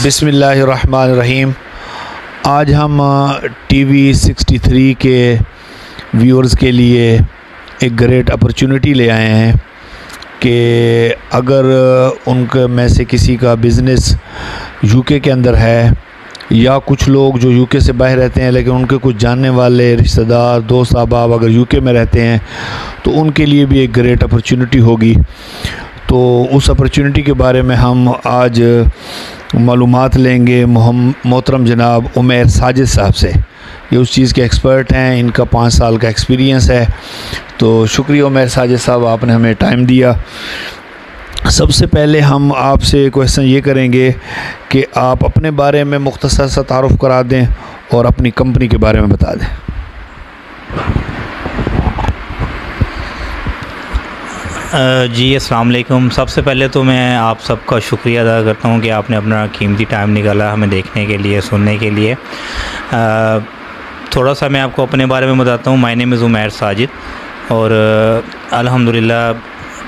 बिस्मिल्लाहिर्रहमानिर्रहीम। आज हम टीवी 63 के व्यूअर्स के लिए एक ग्रेट अपॉर्चुनिटी ले आए हैं कि अगर उनके में से किसी का बिज़नेस यूके के अंदर है या कुछ लोग जो यूके से बाहर रहते हैं लेकिन उनके कुछ जानने वाले रिश्तेदार दोस्त अहबाब अगर यूके में रहते हैं तो उनके लिए भी एक ग्रेट अपॉर्चुनिटी होगी। तो उस अपॉर्चुनिटी के बारे में हम आज मालूमात लेंगे मोहतरम जनाब उमैर साजिद साहब से। ये उस चीज़ के एक्सपर्ट हैं, इनका 5 साल का एक्सपीरियंस है। तो शुक्रिया उमैर साजिद साहब, आपने हमें टाइम दिया। सबसे पहले हम आपसे क्वेश्चन ये करेंगे कि आप अपने बारे में मुख्तसर सा तारुफ़ करा दें और अपनी कंपनी के बारे में बता दें। जी अस्सलाम वालेकुम। सबसे पहले तो मैं आप सबका शुक्रिया अदा करता हूँ कि आपने अपना कीमती टाइम निकाला हमें देखने के लिए, सुनने के लिए। थोड़ा सा मैं आपको अपने बारे में बताता हूँ। My name is Umair Sajid और अल्हम्दुलिल्लाह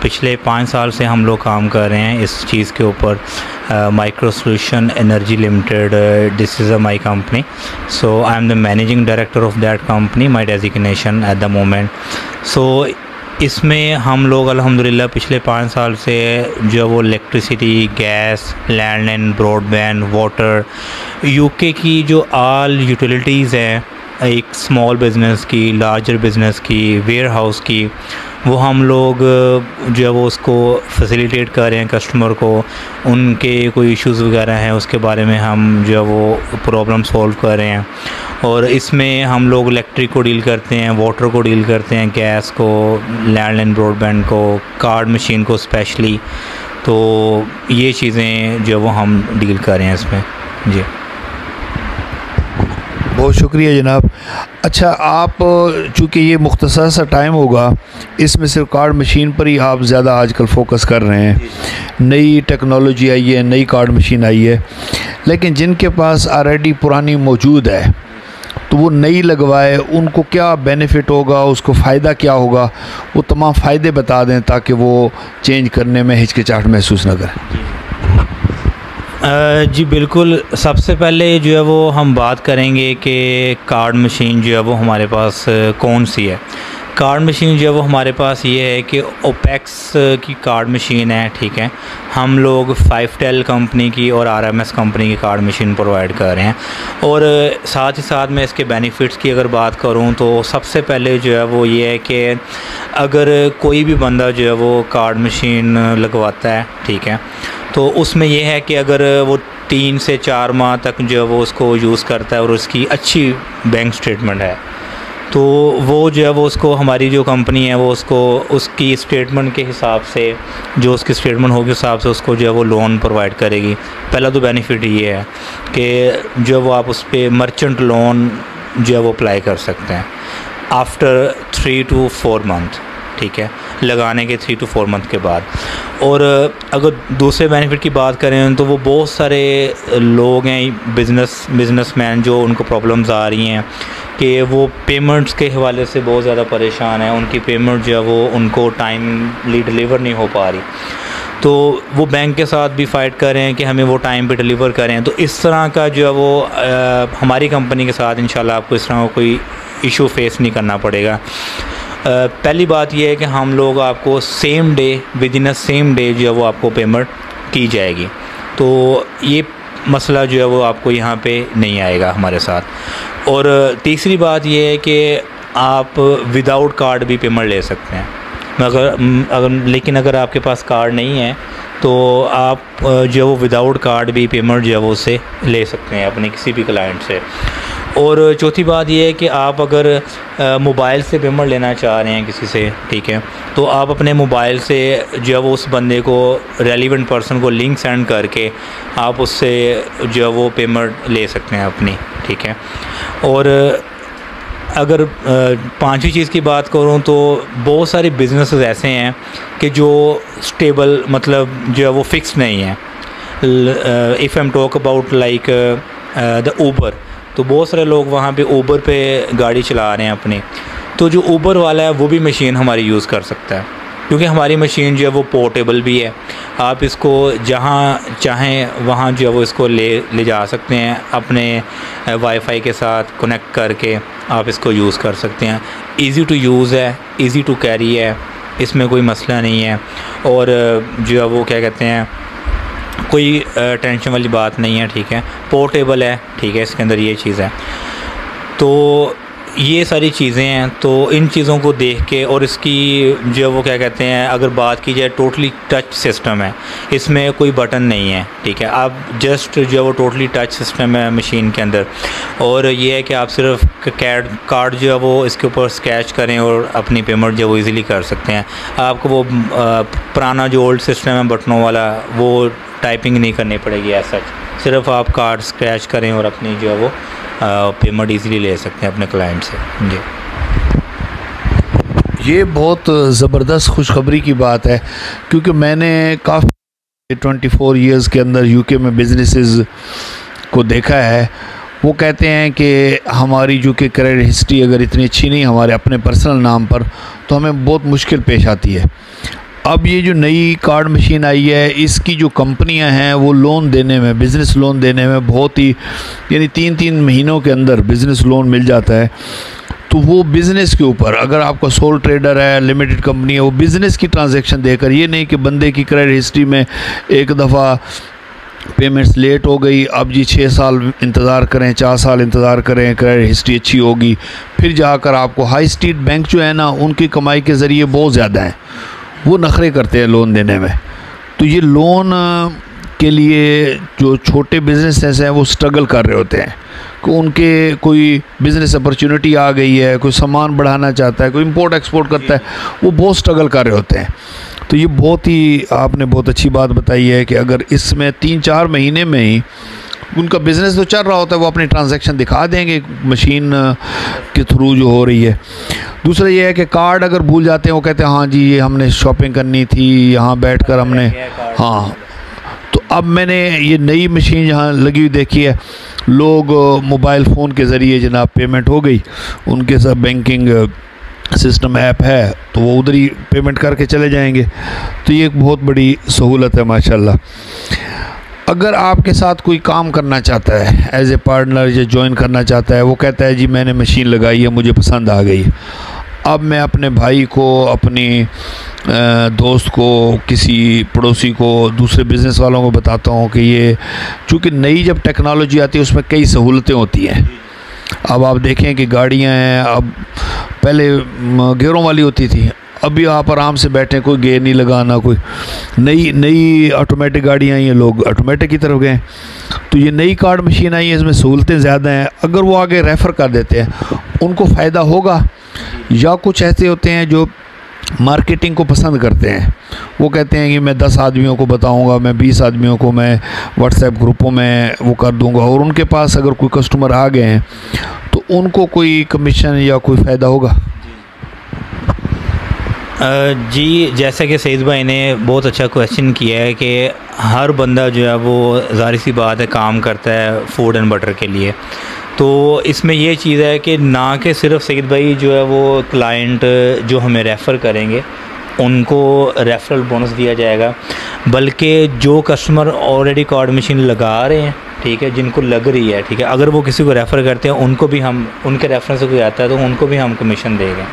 पिछले 5 साल से हम लोग काम कर रहे हैं इस चीज़ के ऊपर। Micro solution energy limited, this is my company. So I am the managing director of that company, my designation at the moment. सो इसमें हम लोग अल्हम्दुलिल्लाह पिछले 5 साल से जो वो electricity, gas, landline, broadband, water, UK की जो ऑल यूटिलिटीज़ हैं, एक स्मॉल बिज़नेस की, लार्जर बिज़नेस की, वेयर हाउस की, वो हम लोग जो है वो उसको फैसिलिटेट कर रहे हैं कस्टमर को। उनके कोई इश्यूज़ वगैरह हैं उसके बारे में हम जो है वो प्रॉब्लम सॉल्व कर रहे हैं। और इसमें हम लोग इलेक्ट्रिक को डील करते हैं, वाटर को डील करते हैं, गैस को, लैंडलाइन, ब्रॉडबैंड को, कार्ड मशीन को स्पेशली। तो ये चीज़ें जो वो हम डील कर रहे हैं इसमें। जी बहुत शुक्रिया जनाब। अच्छा, आप चूँकि ये मुख्तसर सा टाइम होगा, इसमें सिर्फ कार्ड मशीन पर ही आप ज़्यादा आजकल फोकस कर रहे हैं। नई टेक्नोलॉजी आई है, नई कार्ड मशीन आई है, लेकिन जिनके पास ऑलरेडी पुरानी मौजूद है तो वो नई लगवाए, उनको क्या बेनिफिट होगा, उसको फ़ायदा क्या होगा, वो तमाम फ़ायदे बता दें ताकि वो चेंज करने में हिचकिचाहट महसूस न करें। जी बिल्कुल। सबसे पहले जो है वो हम बात करेंगे कि कार्ड मशीन जो है वो हमारे पास कौन सी है। कार्ड मशीन जो है वो हमारे पास ये है कि ओपेक्स की कार्ड मशीन है, ठीक है। हम लोग 5tel कंपनी की और RMS कंपनी की कार्ड मशीन प्रोवाइड कर रहे हैं। और साथ ही साथ मैं इसके बेनिफिट्स की अगर बात करूं तो सबसे पहले जो है वो ये है कि अगर कोई भी बंदा जो है वो कार्ड मशीन लगवाता है, ठीक है, तो उसमें यह है कि अगर वो 3 से 4 माह तक जो है वो उसको यूज़ करता है और उसकी अच्छी बैंक स्टेटमेंट है, तो वो जो है वो उसको, हमारी जो कंपनी है वो उसको उसकी स्टेटमेंट के हिसाब से, जो उसकी स्टेटमेंट होगी उस हिसाब से उसको जो है वो लोन प्रोवाइड करेगी। पहला तो बेनिफिट ये है कि जो वो आप उस पर मर्चेंट लोन जो है वो अप्लाई कर सकते हैं आफ्टर 3 to 4 मंथ, ठीक है, लगाने के 3 to 4 मंथ के बाद। और अगर दूसरे बेनिफिट की बात करें तो वो बहुत सारे लोग हैं, बिज़नेसमैन, जो उनको प्रॉब्लम्स आ रही हैं कि वो पेमेंट्स के हवाले से बहुत ज़्यादा परेशान हैं। उनकी पेमेंट जो है वो उनको टाइमली डिलीवर नहीं हो पा रही, तो वो बैंक के साथ भी फ़ाइट कर रहे हैं कि हमें वो टाइम पे डिलीवर करें। तो इस तरह का जो है वो हमारी कंपनी के साथ इंशाल्लाह आपको इस तरह का कोई इशू फेस नहीं करना पड़ेगा। पहली बात यह है कि हम लोग आपको same day, with in a same day जो है वो आपको पेमेंट की जाएगी। तो ये मसला जो है वो आपको यहाँ पे नहीं आएगा हमारे साथ। और तीसरी बात यह है कि आप विदाउट कार्ड भी पेमेंट ले सकते हैं। लेकिन अगर आपके पास कार्ड नहीं है तो आप जो है वो विदाउट कार्ड भी पेमेंट जो है वो उससे ले सकते हैं अपने किसी भी क्लाइंट से। और चौथी बात यह है कि आप अगर मोबाइल से पेमेंट लेना चाह रहे हैं किसी से, ठीक है, तो आप अपने मोबाइल से जो है वो उस बंदे को, रेलिवेंट पर्सन को लिंक सेंड करके आप उससे जो है वो पेमेंट ले सकते हैं अपनी, ठीक है। और अगर 5वीं चीज़ की बात करूं तो बहुत सारे बिजनेसेस ऐसे हैं कि जो स्टेबल, मतलब जो है वो फिक्स नहीं है। If I am talk about like the Uber, तो बहुत सारे लोग वहाँ पे ऊबर पे गाड़ी चला रहे हैं अपनी, तो जो ऊबर वाला है वो भी मशीन हमारी यूज़ कर सकता है। क्योंकि हमारी मशीन जो है वो पोर्टेबल भी है आप इसको जहाँ चाहें वहाँ जो है वो इसको ले जा सकते हैं, अपने वाईफाई के साथ कनेक्ट करके आप इसको यूज़ कर सकते हैं। इजी टू यूज़ है, इजी टू कैरी है, इसमें कोई मसला नहीं है। और जो है वो क्या कहते हैं, कोई टेंशन वाली बात नहीं है, ठीक है। पोर्टेबल है, ठीक है, इसके अंदर ये चीज़ है। तो ये सारी चीज़ें हैं। तो इन चीज़ों को देख के, और इसकी जो है वो क्या कहते हैं, अगर बात की जाए टोटली टच सिस्टम है, इसमें कोई बटन नहीं है, ठीक है। आप जस्ट जो है वो टोटली टच सिस्टम है मशीन के अंदर। और ये है कि आप सिर्फ कार्ड जो है वो इसके ऊपर स्क्रैच करें और अपनी पेमेंट जो है वो ईज़िली कर सकते हैं। आपको वो पुराना जो ओल्ड सिस्टम है बटनों वाला, वो टाइपिंग नहीं करनी पड़ेगी ऐसा, सिर्फ आप कार्ड स्क्रैच करें और अपनी जो है वो पेमेंट इजीली ले सकते हैं अपने क्लाइंट से। जी, ये बहुत ज़बरदस्त खुशखबरी की बात है, क्योंकि मैंने काफ़ी 24 इयर्स के अंदर यूके में बिजनेसेस को देखा है। वो कहते हैं कि हमारी जो कि क्रेडिट हिस्ट्री अगर इतनी अच्छी नहीं हमारे अपने पर्सनल नाम पर, तो हमें बहुत मुश्किल पेश आती है। अब ये जो नई कार्ड मशीन आई है, इसकी जो कंपनियां हैं वो लोन देने में, बिज़नेस लोन देने में बहुत ही, यानी 3-3 महीनों के अंदर बिज़नेस लोन मिल जाता है। तो वो बिज़नेस के ऊपर, अगर आपका सोल ट्रेडर है, लिमिटेड कंपनी है, वो बिज़नेस की ट्रांजैक्शन देकर, ये नहीं कि बंदे की क्रेडिट हिस्ट्री में एक दफ़ा पेमेंट्स लेट हो गई, अब जी 6 साल इंतज़ार करें, 4 साल इंतज़ार करें, क्रेडिट हिस्ट्री अच्छी होगी, फिर जाकर आपको हाई स्ट्रीट बैंक जो है ना, उनकी कमाई के ज़रिए बहुत ज़्यादा हैं, वो नखरे करते हैं लोन देने में। तो ये लोन के लिए जो छोटे बिजनेसेस हैं वो स्ट्रगल कर रहे होते हैं कि उनके कोई बिज़नेस अपॉर्चुनिटी आ गई है, कोई सामान बढ़ाना चाहता है, कोई इंपोर्ट एक्सपोर्ट करता है, वो बहुत स्ट्रगल कर रहे होते हैं। तो ये बहुत ही आपने बहुत अच्छी बात बताई है कि अगर इसमें 3-4 महीने में ही उनका बिज़नेस तो चल रहा होता है, वो अपनी ट्रांजैक्शन दिखा देंगे मशीन के थ्रू जो हो रही है। दूसरा ये है कि कार्ड अगर भूल जाते हैं, वो कहते हैं हाँ जी ये हमने शॉपिंग करनी थी, यहाँ बैठकर हमने, हाँ। तो अब मैंने ये नई मशीन यहाँ लगी हुई देखी है, लोग मोबाइल फ़ोन के ज़रिए जनाब पेमेंट हो गई, उनके साथ बैंकिंग सिस्टम ऐप है, तो वो उधर ही पेमेंट करके चले जाएंगे। तो ये एक बहुत बड़ी सहूलत है माशाल्लाह। अगर आपके साथ कोई काम करना चाहता है एज ए पार्टनर या ज्वाइन करना चाहता है, वो कहता है जी मैंने मशीन लगाई है, मुझे पसंद आ गई, अब मैं अपने भाई को, अपनी दोस्त को, किसी पड़ोसी को, दूसरे बिज़नेस वालों को बताता हूँ कि ये, चूँकि नई जब टेक्नोलॉजी आती है उसमें कई सहूलतें होती हैं। अब आप देखें कि गाड़ियाँ हैं, अब पहले गेयरों वाली होती थी, अभी आप आराम से बैठे, कोई गेयर नहीं लगाना, कोई नई ऑटोमेटिक गाड़ियाँ आई हैं, लोग ऑटोमेटिक की तरफ गए। तो ये नई कार्ड मशीन आई है, इसमें सहूलतें ज़्यादा हैं। अगर वो आगे रेफ़र कर देते हैं उनको फ़ायदा होगा। या कुछ ऐसे होते हैं जो मार्केटिंग को पसंद करते हैं, वो कहते हैं कि मैं 10 आदमियों को बताऊंगा, मैं 20 आदमियों को मैं व्हाट्सएप ग्रुपों में वो कर दूंगा, और उनके पास अगर कोई कस्टमर आ गए हैं तो उनको कोई कमीशन या कोई फ़ायदा होगा। जी, जैसा कि सईद भाई ने बहुत अच्छा क्वेश्चन किया है कि हर बंदा जो है वो ज़ाहिर सी बात है काम करता है फूड एंड बटर के लिए। तो इसमें ये चीज़ है कि ना कि सिर्फ सईद भाई जो है वो क्लाइंट जो हमें रेफ़र करेंगे उनको रेफरल बोनस दिया जाएगा, बल्कि जो कस्टमर ऑलरेडी कार्ड मशीन लगा रहे हैं, ठीक है, जिनको लग रही है, ठीक है, अगर वो किसी को रेफ़र करते हैं उनको भी हम, उनके रेफरेंस से कोई आता है तो उनको भी हम कमीशन देंगे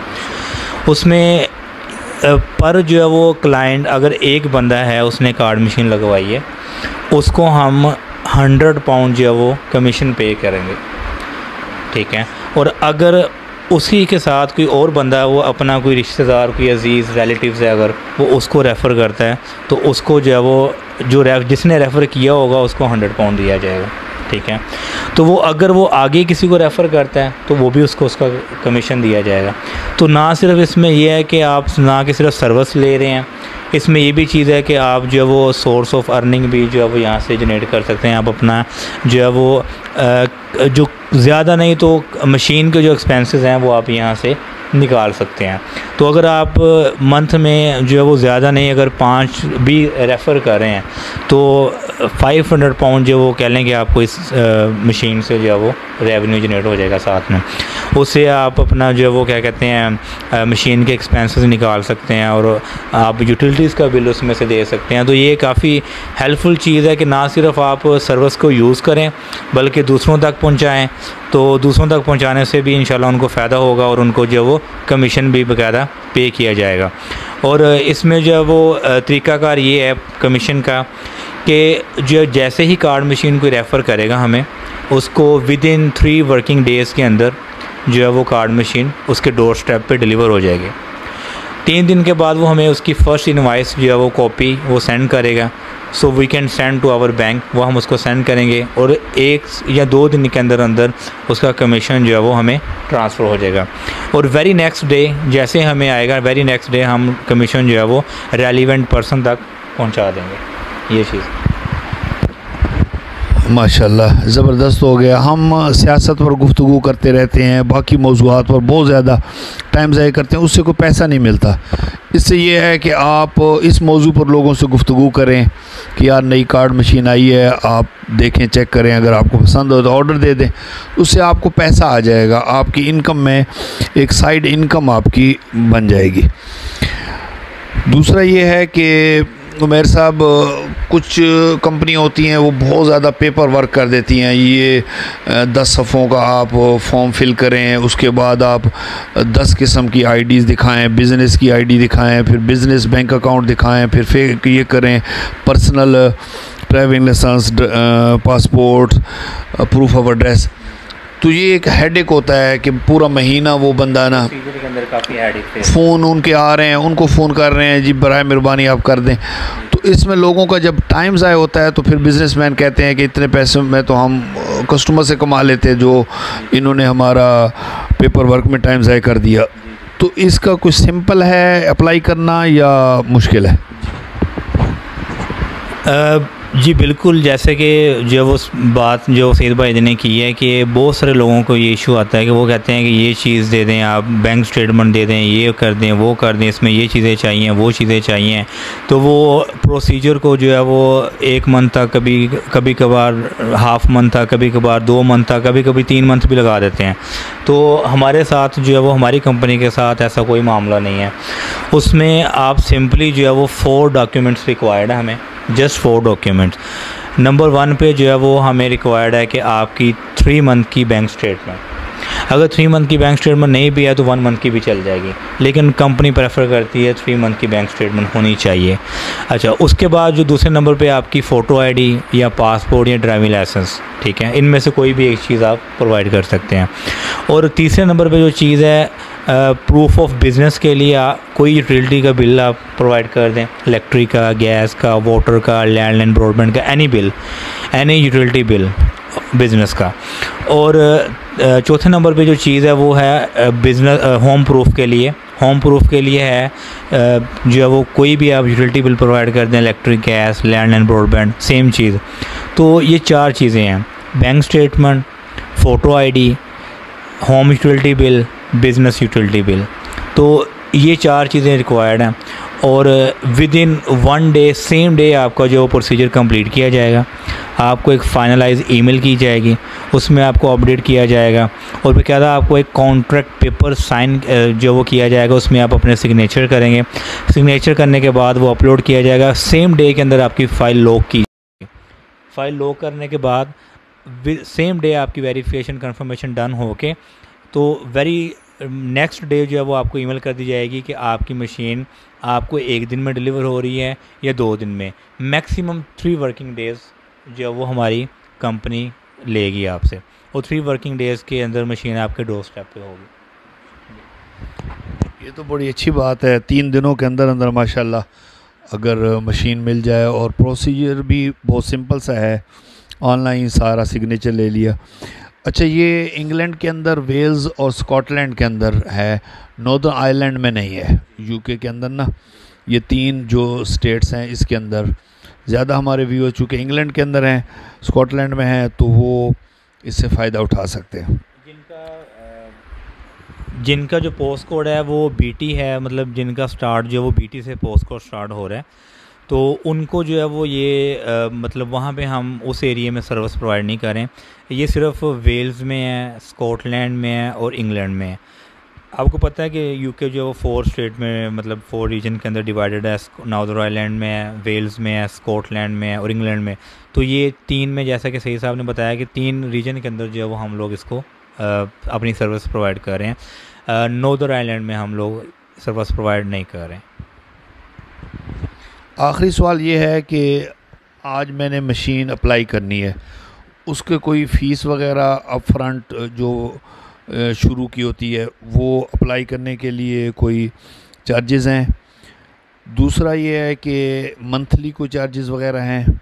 उसमें। पर जो है वो क्लाइंट, अगर एक बंदा है उसने कार्ड मशीन लगवाई है, उसको हम 100 पाउंड जो है वो कमीशन पे करेंगे, ठीक है। और अगर उसी के साथ कोई और बंदा है, वो अपना कोई रिश्तेदार, कोई अजीज़ रिलेटिव्स है, अगर वो उसको रेफ़र करता है तो उसको जो है वो जिसने रेफ़र किया होगा उसको 100 पाउंड दिया जाएगा, ठीक है। तो वो अगर वो आगे किसी को रेफ़र करता है तो वो भी उसको उसका कमीशन दिया जाएगा। तो ना सिर्फ इसमें यह है कि आप ना कि सिर्फ सर्विस ले रहे हैं, इसमें ये भी चीज़ है कि आप जो है वो सोर्स ऑफ अर्निंग भी जो है वो यहाँ से जनरेट कर सकते हैं। आप अपना जो है वो जो ज़्यादा नहीं तो मशीन के जो एक्सपेंसेस हैं वो आप यहाँ से निकाल सकते हैं। तो अगर आप मंथ में जो है वो ज़्यादा नहीं, अगर 5 भी रेफ़र कर रहे हैं तो 500 पाउंड जो वो कह लें कि आपको इस मशीन से जो है वो रेवेन्यू जनरेट हो जाएगा साथ में। उससे आप अपना जो है वो क्या कहते हैं मशीन के एक्सपेंसेस निकाल सकते हैं और आप यूटिलिटीज़ का बिल उसमें से दे सकते हैं। तो ये काफ़ी हेल्पफुल चीज़ है कि ना सिर्फ आप सर्विस को यूज़ करें बल्कि दूसरों तक पहुंचाएं। तो दूसरों तक पहुंचाने से भी इंशाल्लाह उनको फ़ायदा होगा और उनको जो वो कमीशन भी बाकायदा पे किया जाएगा। और इसमें जो वो तरीक़ाकार ये है कमीशन का कि जो जैसे ही कार्ड मशीन को रेफ़र करेगा हमें, उसको विदिन 3 वर्किंग डेज़ के अंदर जो है वो कार्ड मशीन उसके डोर स्टेप पे डिलीवर हो जाएगी। 3 दिन के बाद वो हमें उसकी फ़र्स्ट इनवाइस जो है वो कॉपी वो सेंड करेगा। So we can send to our bank, वो हम उसको सेंड करेंगे और 1 या 2 दिन के अंदर अंदर उसका कमीशन जो है वो हमें ट्रांसफ़र हो जाएगा। और वेरी नेक्स्ट डे जैसे हमें आएगा, वेरी नेक्स्ट डे हम कमीशन जो है वो रेलिवेंट पर्सन तक पहुंचा देंगे। ये चीज़ माशाल्लाह ज़बरदस्त हो गया। हम सियासत पर गुफ्तगू करते रहते हैं, बाकी मौज़ूआत पर बहुत ज़्यादा टाइम ज़ाया करते हैं, उससे कोई पैसा नहीं मिलता। इससे ये है कि आप इस मौजू पर लोगों से गुफ्तगू करें कि यार नई कार्ड मशीन आई है, आप देखें, चेक करें, अगर आपको पसंद हो तो ऑर्डर दे दें, उससे आपको पैसा आ जाएगा, आपकी इनकम में एक साइड इनकम आपकी बन जाएगी। दूसरा ये है कि उमैर साहब, कुछ कंपनियाँ होती हैं वो बहुत ज़्यादा पेपर वर्क कर देती हैं। ये 10 सफ़ों का आप फॉर्म फिल करें, उसके बाद आप 10 किस्म की आईडीज़ दिखाएं, बिज़नेस की आईडी दिखाएं, फिर बिज़नेस बैंक अकाउंट दिखाएं, फिर ये करें personal driving license, passport, proof of address. तो ये एक हेडेक होता है कि पूरा महीना वो बंदा ना फ़ोन उनके आ रहे हैं, उनको फ़ोन कर रहे हैं, जी बराए मेहरबानी आप कर दें। तो इसमें लोगों का जब टाइम ज़ाया होता है तो फिर बिज़नेसमैन कहते हैं कि इतने पैसे में तो हम कस्टमर से कमा लेते हैं, जो इन्होंने हमारा पेपर वर्क में टाइम ज़ाया कर दिया। तो इसका कुछ सिंपल है अप्लाई करना या मुश्किल है? जी बिल्कुल, जैसे कि जो वो बात जो सईद भाई ने की है कि बहुत सारे लोगों को ये इशू आता है कि वो कहते हैं कि ये चीज़ दे दें, आप बैंक स्टेटमेंट दे दें, ये कर दें, वो कर दें, इसमें ये चीज़ें चाहिए, वो चीज़ें चाहिए। तो वो प्रोसीजर को जो है वो 1 मंथ तक, कभी कभार हाफ मंथ तक, कभी कभार 2 मंथ तक, कभी कभी 3 मंथ भी लगा देते हैं। तो हमारे साथ जो है वो, हमारी कंपनी के साथ ऐसा कोई मामला नहीं है। उसमें आप सिंपली जो है वो 4 डॉक्यूमेंट्स रिक्वायर्ड है हमें, जस्ट 4 डॉक्यूमेंट्स। नंबर 1 पे जो है वो हमें रिक्वायर्ड है कि आपकी 3 मंथ की बैंक स्टेटमेंट। अगर 3 मंथ की बैंक स्टेटमेंट नहीं भी है तो 1 मंथ की भी चल जाएगी, लेकिन कंपनी प्रेफर करती है 3 मंथ की बैंक स्टेटमेंट होनी चाहिए। अच्छा, उसके बाद जो दूसरे नंबर पे आपकी फ़ोटो आईडी या पासपोर्ट या ड्राइविंग लाइसेंस, ठीक है, इनमें से कोई भी एक चीज़ आप प्रोवाइड कर सकते हैं। और तीसरे नंबर पे जो चीज़ है प्रूफ ऑफ बिज़नेस के लिए कोई यूटिलिटी का बिल आप प्रोवाइड कर दें, इलेक्ट्रिक का, गैस का, वाटर का, लैंडलाइन, ब्रॉडबैंड का, any bill, any utility bill business का। और चौथे नंबर पे जो चीज़ है वो है बिज़नेस होम प्रूफ के लिए। होम प्रूफ के लिए है जो है वो कोई भी आप यूटिलिटी बिल प्रोवाइड कर दें, electric, gas, landline, broadband, same चीज़। तो ये 4 चीज़ें हैं, bank statement, photo ID, home utility bill, business utility bill. तो ये 4 चीज़ें रिक्वायर्ड हैं और विदिन 1 डे, सेम डे आपका जो प्रोसीजर कंप्लीट किया जाएगा। आपको एक फाइनलाइज ईमेल की जाएगी, उसमें आपको अपडेट किया जाएगा और बाकायदा आपको एक कॉन्ट्रैक्ट पेपर साइन जो वो किया जाएगा, उसमें आप अपने सिग्नेचर करेंगे। सिग्नेचर करने के बाद वो अपलोड किया जाएगा। सेम डे के अंदर आपकी फ़ाइल लॉक की जाएगी। फ़ाइल लॉक करने के बाद सेम डे आपकी वेरिफिकेशन कन्फर्मेशन डन हो के तो वेरी नेक्स्ट डे जो है वो आपको ईमेल कर दी जाएगी कि आपकी मशीन आपको 1 दिन में डिलीवर हो रही है या 2 दिन में। मैक्सिमम 3 वर्किंग डेज़ जो है वो हमारी कंपनी लेगी आपसे, और 3 वर्किंग डेज़ के अंदर मशीन आपके डोर स्टेप पे होगी। ये तो बड़ी अच्छी बात है, 3 दिनों के अंदर अंदर माशाल्लाह अगर मशीन मिल जाए। और प्रोसीजर भी बहुत सिंपल सा है, ऑनलाइन सारा सिग्नेचर ले लिया। अच्छा, ये इंग्लैंड के अंदर, वेल्स और स्कॉटलैंड के अंदर है, नॉर्दर्न आयरलैंड में नहीं है। यूके के अंदर ना ये 3 जो स्टेट्स हैं इसके अंदर ज़्यादा हमारे व्यूअर चूँकि इंग्लैंड के अंदर हैं, स्कॉटलैंड में हैं, तो वो इससे फ़ायदा उठा सकते हैं। जिनका जो पोस्ट कोड है वो बीटी है, मतलब जिनका स्टार्ट जो है वो बीटी से पोस्ट कोड स्टार्ट हो रहा है, तो उनको जो है वो ये मतलब वहाँ पे हम उस एरिया में सर्विस प्रोवाइड नहीं करें। ये सिर्फ वेल्स में है, स्कॉटलैंड में है और इंग्लैंड में है। आपको पता है कि यूके जो है वो 4 स्टेट में, मतलब 4 रीजन के अंदर डिवाइडेड है। नॉर्दर्न आयरलैंड में है, वेल्स में है, स्कॉटलैंड में है और इंग्लैंड में। तो ये 3 में, जैसा कि सही साहब ने बताया कि 3 रीजन के अंदर जो है वो हम लोग इसको अपनी सर्विस प्रोवाइड कर रहे हैं। नॉर्दर्न आयरलैंड में हम लोग सर्विस प्रोवाइड नहीं कर रहे हैं। आखिरी सवाल ये है कि आज मैंने मशीन अप्लाई करनी है, उसके कोई फ़ीस वगैरह अप फ्रंट जो शुरू की होती है वो अप्लाई करने के लिए कोई चार्जेस हैं? दूसरा ये है कि मंथली कोई चार्जेस वगैरह हैं?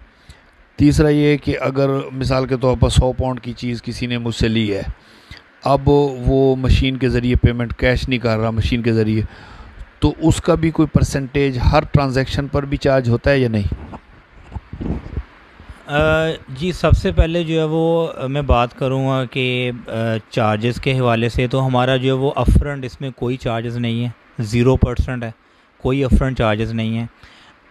तीसरा ये है कि अगर मिसाल के तौर पर 100 पाउंड की चीज़ किसी ने मुझसे ली है, अब वो मशीन के ज़रिए पेमेंट कैश नहीं कर रहा, मशीन के ज़रिए, तो उसका भी कोई परसेंटेज हर ट्रांजैक्शन पर भी चार्ज होता है या नहीं? जी, सबसे पहले जो है वो मैं बात करूँगा कि चार्जेस के हवाले से, तो हमारा जो है वो अपफ्रंट इसमें कोई चार्जेस नहीं है, 0% है, कोई अपफ्रंट चार्जेस नहीं है।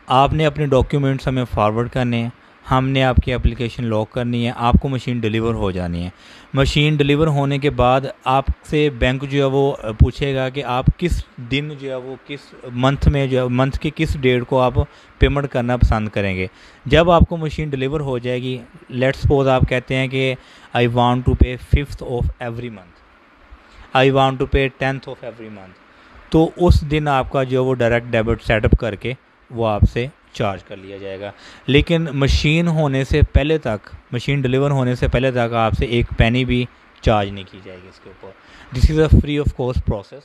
आपने अपने डॉक्यूमेंट्स हमें फॉरवर्ड करने हैं, हमने आपकी एप्लीकेशन लॉक करनी है, आपको मशीन डिलीवर हो जानी है। मशीन डिलीवर होने के बाद आपसे बैंक जो है वो पूछेगा कि आप किस दिन जो है वो किस मंथ में जो है मंथ की किस डेट को आप पेमेंट करना पसंद करेंगे। जब आपको मशीन डिलीवर हो जाएगी, लेट्स सपोज आप कहते हैं कि आई want to pay 5th of every month, I want to pay 10th of every month, तो उस दिन आपका जो वो डायरेक्ट डेबिट सेटअप करके वो आपसे चार्ज कर लिया जाएगा। लेकिन मशीन होने से पहले तक, मशीन डिलीवर होने से पहले तक आपसे एक पैनी भी चार्ज नहीं की जाएगी इसके ऊपर। This is a free of cost process.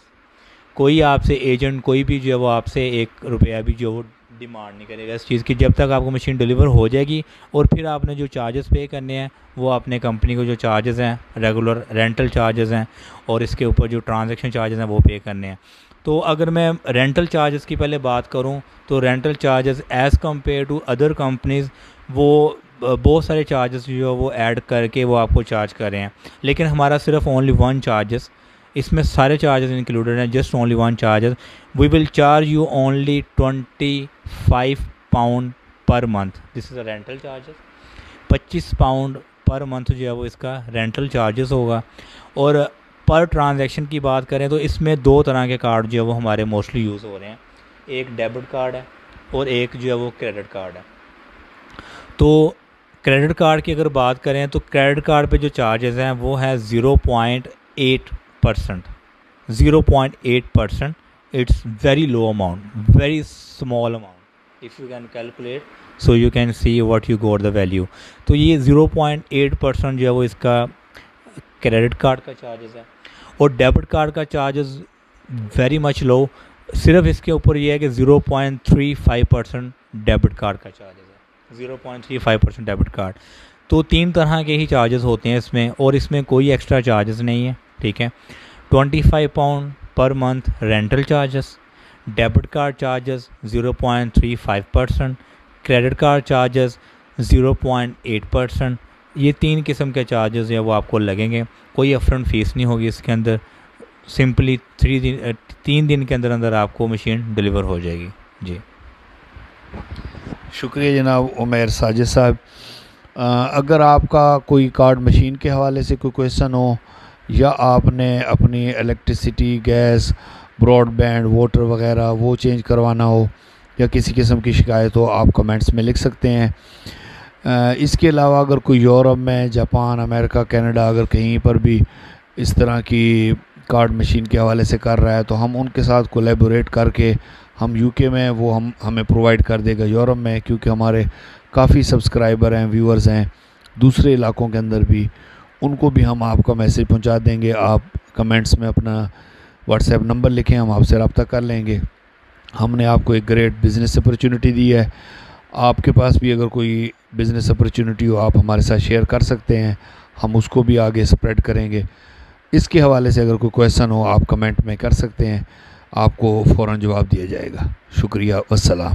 कोई आपसे एजेंट कोई भी जो है वो आपसे 1 रुपया भी जो वो डिमांड नहीं करेगा इस चीज़ की, जब तक आपको मशीन डिलीवर हो जाएगी। और फिर आपने जो चार्जेस पे करने हैं वो अपने कंपनी को जो चार्जेस हैं, रेगुलर रेंटल चार्जेस हैं और इसके ऊपर जो ट्रांजैक्शन चार्जेस हैं वो पे करने हैं। तो अगर मैं रेंटल चार्जेस की पहले बात करूं तो rental charges as compare to other companies वो बहुत सारे चार्जेस जो वो ऐड करके वो आपको चार्ज कर रहे हैं, लेकिन हमारा सिर्फ ओनली 1 चार्जेस, इसमें सारे चार्जेस इंक्लूडेड हैं, just only 1 charges. We will charge you only 25 pound per month, this is a rental charges. 25 pound per month जो है वो इसका रेंटल चार्जेस होगा। और पर ट्रांजैक्शन की बात करें तो इसमें 2 तरह के कार्ड जो है वो हमारे मोस्टली यूज़ हो रहे हैं, एक डेबिट कार्ड है और एक जो है वो क्रेडिट कार्ड है। तो क्रेडिट कार्ड की अगर बात करें तो क्रेडिट कार्ड पे जो चार्जेस हैं वो है 0.8%, 0.8%। It's very low amount, very small amount, if you can calculate so you can see what you got the value. तो ये 0.8% जो है वो इसका क्रेडिट कार्ड का चार्जेस है। और डेबिट कार्ड का चार्जेस वेरी मच लो, सिर्फ इसके ऊपर ये है कि 0.35% डेबिट कार्ड का चार्जेस है, 0.35% डेबिट कार्ड। तो 3 तरह के ही चार्जेस होते हैं इसमें और इसमें कोई एक्स्ट्रा चार्जेस नहीं है, ठीक है। 25 pound per month rental charges, debit card charges 0.35%, credit card charges 0.8%। ये 3 किस्म के चार्जेस हैं वो आपको लगेंगे, कोई अपफ्रंट फ़ीस नहीं होगी इसके अंदर। सिंपली 3 दिन के अंदर अंदर आपको मशीन डिलीवर हो जाएगी। जी, शुक्रिया जनाब उमैर साजिद साहब। अगर आपका कोई कार्ड मशीन के हवाले से कोई क्वेश्चन हो या आपने अपनी इलेक्ट्रिसिटी, गैस, ब्रॉडबैंड, वाटर वगैरह वो चेंज करवाना हो या किसी किस्म की शिकायत हो, आप कमेंट्स में लिख सकते हैं। इसके अलावा अगर कोई यूरोप में, जापान, अमेरिका, कनाडा अगर कहीं पर भी इस तरह की कार्ड मशीन के हवाले से कर रहा है तो हम उनके साथ कोलैबोरेट करके हम यूके में वो हमें प्रोवाइड कर देगा यूरोप में, क्योंकि हमारे काफ़ी सब्सक्राइबर हैं, व्यूअर्स हैं दूसरे इलाकों के अंदर भी, उनको भी हम आपका मैसेज पहुंचा देंगे। आप कमेंट्स में अपना व्हाट्सएप नंबर लिखें, हम आपसे रब्ता कर लेंगे। हमने आपको एक ग्रेट बिज़नेस अपॉर्चुनिटी दी है, आपके पास भी अगर कोई बिज़नेस अपॉर्चुनिटी हो आप हमारे साथ शेयर कर सकते हैं, हम उसको भी आगे स्प्रेड करेंगे। इसके हवाले से अगर कोई क्वेश्चन हो आप कमेंट में कर सकते हैं, आपको फ़ौरन जवाब दिया जाएगा। शुक्रिया, वस्सलाम।